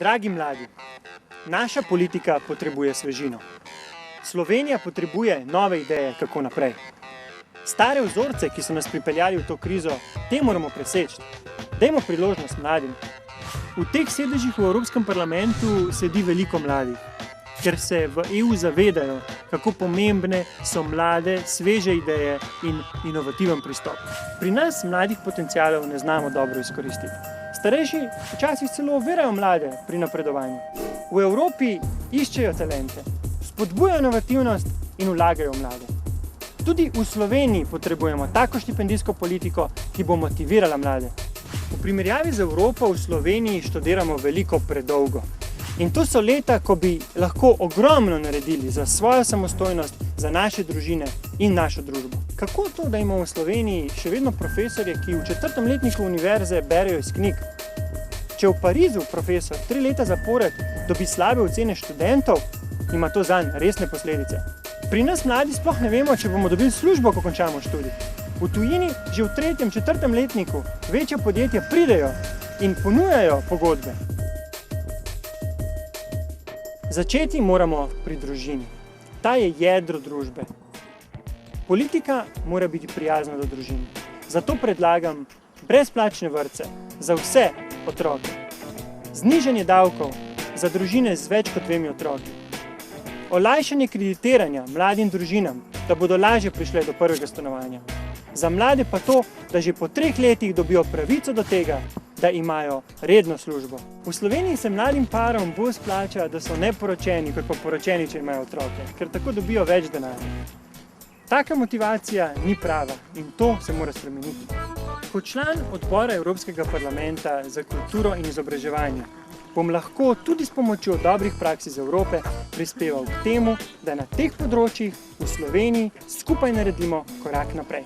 Dragi mladi, naša politika potrebuje svežino. Slovenija potrebuje nove ideje, kako naprej. Stare vzorce, ki so nas pripeljali v to krizo, te moramo preseči. Dajmo priložnost mladim. V teh sedežih v Evropskem parlamentu sedi veliko mladih, ker se v EU zavedajo, kako pomembne so mlade, sveže ideje in inovativen pristop. Pri nas mladih potencialov ne znamo dobro izkoristiti. Starejši včasih celo ovirajo mlade pri napredovanju. V Evropi iščejo talente, spodbujajo inovativnost in vlagajo v mlade. Tudi v Sloveniji potrebujemo tako štipendijsko politiko, ki bo motivirala mlade. V primerjavi z Evropo v Sloveniji študiramo veliko predolgo. In to so leta, ko bi lahko ogromno naredili za svojo samostojnost, za naše družine in našo družbo. Kako to, da imamo v Sloveniji še vedno profesorje, ki v 4. letniku univerze berejo iz knjig? Če v Parizu profesor 3 leta zapored dobi slabe ocene študentov, ima to zanj resne posledice. Pri nas mladi sploh ne vemo, če bomo dobili službo, ko končamo študij. V tujini že v 3. 4. letniku večja podjetja pridejo in ponujajo pogodbe. Začeti moramo pri družini. Ta je jedro družbe. Politika mora biti prijazna do družin. Zato predlagam brezplačne vrtce za vse otroke. Znižanje davkov za družine z več kot 2 otroki. Olajšanje kreditiranja mladim družinam, da bodo lažje prišle do prvega stanovanja. Za mlade pa to, da že po 3 letih dobijo pravico do tega, da imajo redno službo. V Sloveniji se mladim parom bolj splača, da so neporočeni, kot pa poročeni, če imajo otroke, ker tako dobijo več denarja. Taka motivacija ni prava in to se mora spremeniti. Kot član odbora Evropskega parlamenta za kulturo in izobraževanje bom lahko tudi s pomočjo dobrih praks iz Evrope prispeval k temu, da na teh področjih v Sloveniji skupaj naredimo korak naprej.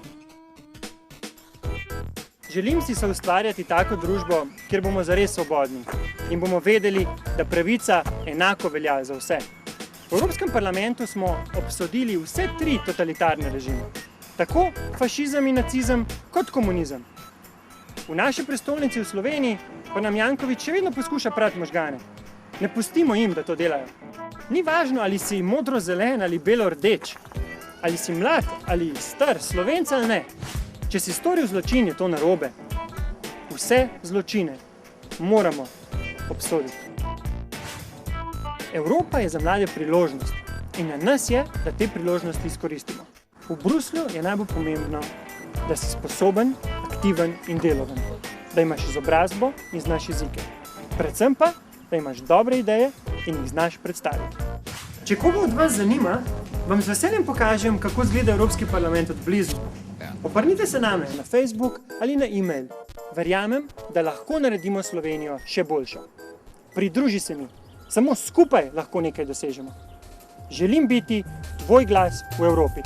Želim si soustvarjati tako družbo, kjer bomo zares svobodni in bomo vedeli, da pravica enako velja za vse. V Evropskem parlamentu smo obsodili vse 3 totalitarne režime, tako fašizem in nacizem kot komunizem. V naši prestolnici v Sloveniji pa nam Janković še vedno poskuša prati možgane. Ne pustimo jim, da to delajo. Ni važno, ali si modro-zelen ali belo-rdeč, ali si mlad ali star, Slovenec ali ne. Če si storil zločin, je to narobe. Vse zločine moramo obsoditi. Evropa je za mlade priložnost in na nas je, da te priložnosti izkoristimo. V Bruslju je najbolj pomembno, da si sposoben, aktiven in deloven, da imaš izobrazbo in znaš jezike. Predvsem pa, da imaš dobre ideje in jih znaš predstaviti. Če koga od vas zanima, vam z veseljem pokažem, kako izgleda Evropski parlament od blizu. Obrnite se name na Facebook ali na e-mail. Verjamem, da lahko naredimo Slovenijo še boljšo. Pridruži se mi. Samo skupaj lahko nekaj dosežemo. Želim biti tvoj glas v Evropi.